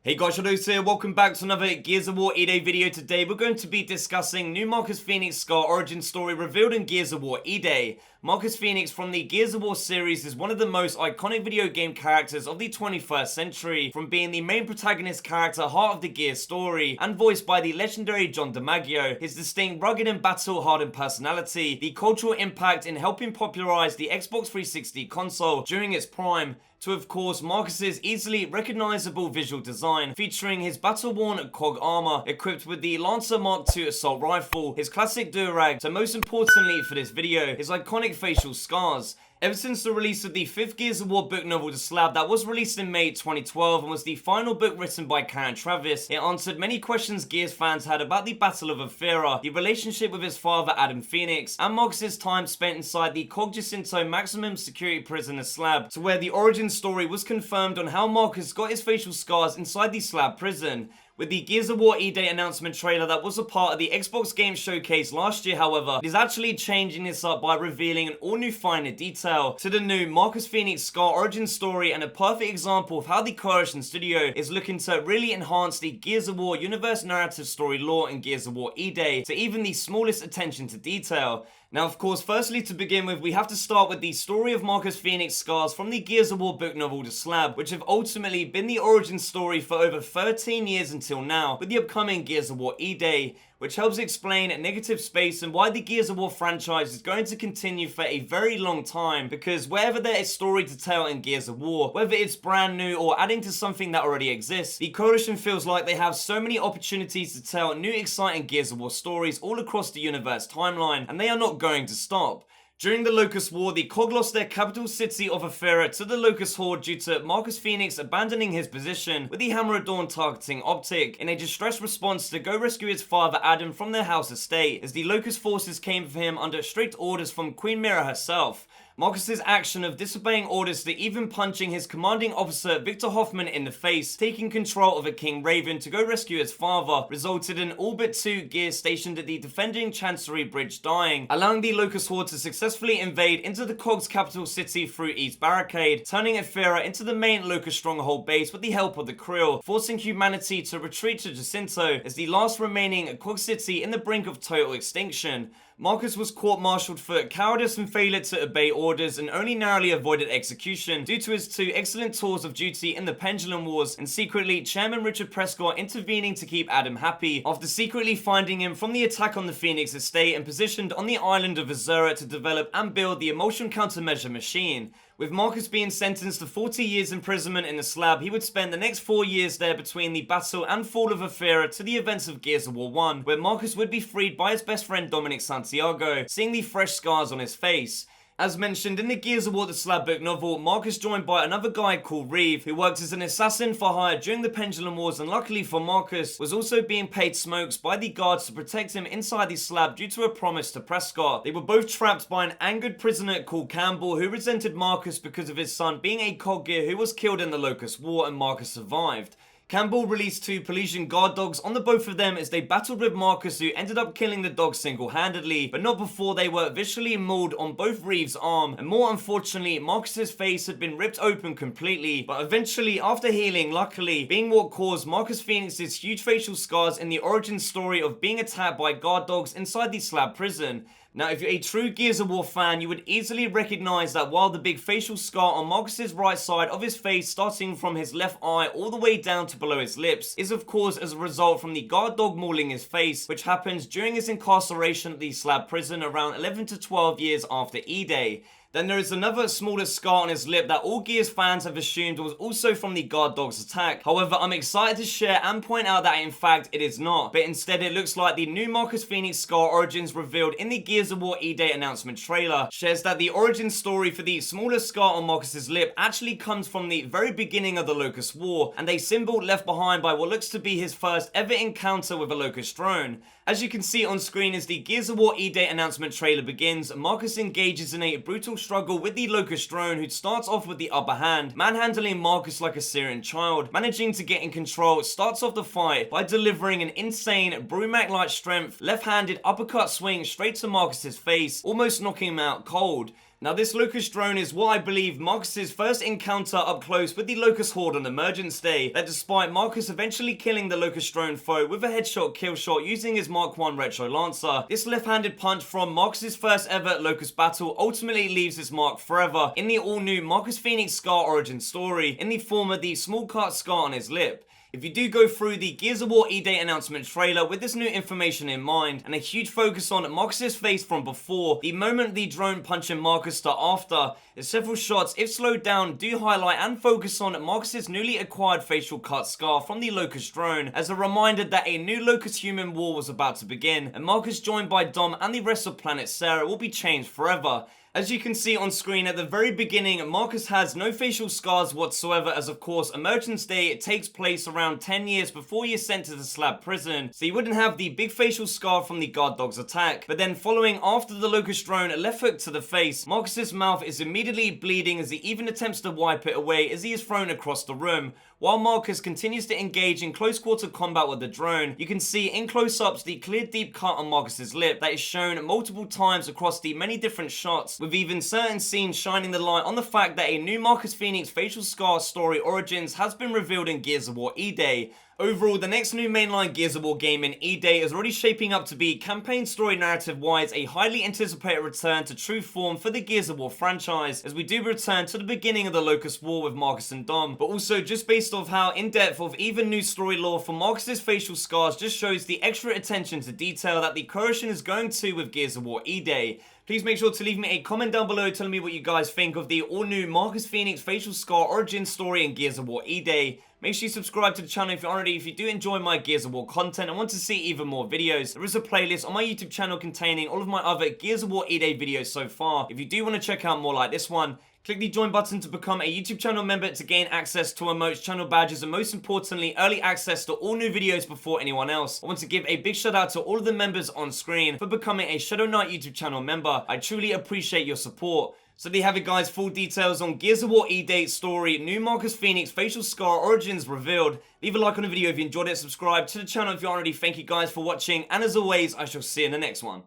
Hey guys, Shadowz here, welcome back to another Gears of War E-Day video. Today we're going to be discussing new Marcus Fenix Scar origin story revealed in Gears of War E-Day. Marcus Fenix from the Gears of War series is one of the most iconic video game characters of the 21st century, from being the main protagonist character, heart of the Gears story, and voiced by the legendary John DiMaggio. His distinct, rugged and battle-hardened personality, the cultural impact in helping popularize the Xbox 360 console during its prime, to of course Marcus's easily recognizable visual design, featuring his battle-worn COG armor equipped with the Lancer Mark II assault rifle, his classic durag, so most importantly for this video, his iconic facial scars. Ever since the release of the 5th Gears of War book novel The Slab that was released in May 2012 and was the final book written by Karen Travis, it answered many questions Gears fans had about the Battle of Ophira, the relationship with his father Adam Fenix, and Marcus's time spent inside the COG Jacinto maximum security prison The Slab, to where the origin story was confirmed on how Marcus got his facial scars inside the Slab prison. With the Gears of War E-Day announcement trailer that was a part of the Xbox Game Showcase last year, however, it is actually changing this up by revealing an all-new finer detail to the new Marcus Fenix Scar origin story, and a perfect example of how the Coalition Studio is looking to really enhance the Gears of War universe narrative story lore in Gears of War E-Day to even the smallest attention to detail. Now, of course, firstly to begin with, we have to start with the story of Marcus Fenix Scars from the Gears of War book novel The Slab, which have ultimately been the origin story for over 13 years until now, with the upcoming Gears of War E-Day, which helps explain negative space and why the Gears of War franchise is going to continue for a very long time, because wherever there is story to tell in Gears of War, whether it's brand new or adding to something that already exists, the Coalition feels like they have so many opportunities to tell new exciting Gears of War stories all across the universe timeline, and they are not going to stop. During the Locust War, the COG lost their capital city of Ophira to the Locust Horde due to Marcus Fenix abandoning his position with the Hammer of Dawn targeting Optic in a distressed response to go rescue his father Adam from their house estate, as the Locust forces came for him under strict orders from Queen Mira herself. Marcus's action of disobeying orders to even punching his commanding officer Victor Hoffman in the face, taking control of a King Raven to go rescue his father, resulted in all but 2 Gears stationed at the defending Chancery Bridge dying, allowing the Locust Horde to successfully invade into the COG's capital city through East Barricade, turning Ophira into the main Locust stronghold base with the help of the Krill, forcing humanity to retreat to Jacinto as the last remaining COG city in the brink of total extinction. Marcus was court-martialed for cowardice and failure to obey orders, and only narrowly avoided execution due to his 2 excellent tours of duty in the Pendulum Wars, and secretly Chairman Richard Prescott intervening to keep Adam happy after secretly finding him from the attack on the Phoenix estate and positioned on the island of Azura to develop and build the Emotion Countermeasure machine. With Marcus being sentenced to 40 years imprisonment in the Slab, he would spend the next 4 years there between the battle and fall of Ophira to the events of Gears of War 1, where Marcus would be freed by his best friend Dominic Santiago, seeing the fresh scars on his face. As mentioned in the Gears of War The Slab book novel, Marcus joined by another guy called Reeve, who worked as an assassin for hire during the Pendulum Wars, and luckily for Marcus, was also being paid smokes by the guards to protect him inside the Slab due to a promise to Prescott. They were both trapped by an angered prisoner called Campbell, who resented Marcus because of his son being a COG Gear who was killed in the Locust War, and Marcus survived. Campbell released 2 Pelesian guard dogs on the both of them as they battled with Marcus, who ended up killing the dogs single-handedly, but not before they were visually mauled on both Reeve's arm, and more unfortunately, Marcus's face had been ripped open completely, but eventually, after healing, luckily, being what caused Marcus Fenix's huge facial scars in the origin story of being attacked by guard dogs inside the Slab prison. Now, if you're a true Gears of War fan, you would easily recognize that while the big facial scar on Marcus's right side of his face, starting from his left eye all the way down to below his lips, is of course as a result from the guard dog mauling his face, which happens during his incarceration at the Slab prison around 11 to 12 years after E-Day. Then there is another smaller scar on his lip that all Gears fans have assumed was also from the guard dog's attack. However, I'm excited to share and point out that in fact it is not, but instead it looks like the new Marcus Fenix Scar origins revealed in the Gears of War E-Day announcement trailer shares that the origin story for the smaller scar on Marcus's lip actually comes from the very beginning of the Locust War, and a symbol left behind by what looks to be his first ever encounter with a Locust drone. As you can see on screen as the Gears of War E-Day announcement trailer begins, Marcus engages in a brutal struggle with the Locust drone, who starts off with the upper hand, manhandling Marcus like a Syrian child. Managing to get in control, starts off the fight by delivering an insane Brumac-like strength, left-handed uppercut swing straight to Marcus's face, almost knocking him out cold. Now this Locust drone is what I believe Marcus's first encounter up close with the Locust Horde on Emergence Day, that despite Marcus eventually killing the Locust drone foe with a headshot kill shot using his Mark 1 Retro Lancer, this left-handed punch from Marcus's first ever Locust battle ultimately leaves his mark forever in the all-new Marcus Fenix Scar origin story in the form of the small cut scar on his lip. If you do go through the Gears of War E-Day announcement trailer with this new information in mind, and a huge focus on Marcus's face from before, the moment the drone punching Marcus to after, several shots, if slowed down, do highlight and focus on Marcus's newly acquired facial cut scar from the Locust drone, as a reminder that a new Locust human war was about to begin, and Marcus, joined by Dom and the rest of planet Sarah, will be changed forever. As you can see on screen at the very beginning, Marcus has no facial scars whatsoever, as of course Emergence Day takes place around 10 years before he is sent to the Slab prison, so he wouldn't have the big facial scar from the guard dog's attack. But then following after the Locust drone left hook to the face, Marcus's mouth is immediately bleeding as he even attempts to wipe it away as he is thrown across the room. While Marcus continues to engage in close quarter combat with the drone, you can see in close-ups the clear deep cut on Marcus's lip that is shown multiple times across the many different shots, with even certain scenes shining the light on the fact that a new Marcus Fenix facial scar story origins has been revealed in Gears of War E-Day. Overall, the next new mainline Gears of War game in E-Day is already shaping up to be, campaign story narrative wise, a highly anticipated return to true form for the Gears of War franchise, as we do return to the beginning of the Locust War with Marcus and Dom, but also just based off how in-depth of even new story lore for Marcus's facial scars just shows the extra attention to detail that the coalition is going to with Gears of War E-Day. Please make sure to leave me a comment down below telling me what you guys think of the all-new Marcus Fenix facial scar origin story in Gears of War E-Day. Make sure you subscribe to the channel if you aren't already. If you do enjoy my Gears of War content and want to see even more videos, there is a playlist on my YouTube channel containing all of my other Gears of War E-Day videos so far. If you do want to check out more like this one, click the join button to become a YouTube channel member to gain access to emotes, channel badges, and most importantly, early access to all new videos before anyone else. I want to give a big shout out to all of the members on screen for becoming a Shadow Knight YouTube channel member. I truly appreciate your support. So there you have it, guys, full details on Gears of War E-Day story, new Marcus Fenix facial scar origins revealed. Leave a like on the video if you enjoyed it, subscribe to the channel if you aren't already. Thank you guys for watching, and as always, I shall see you in the next one.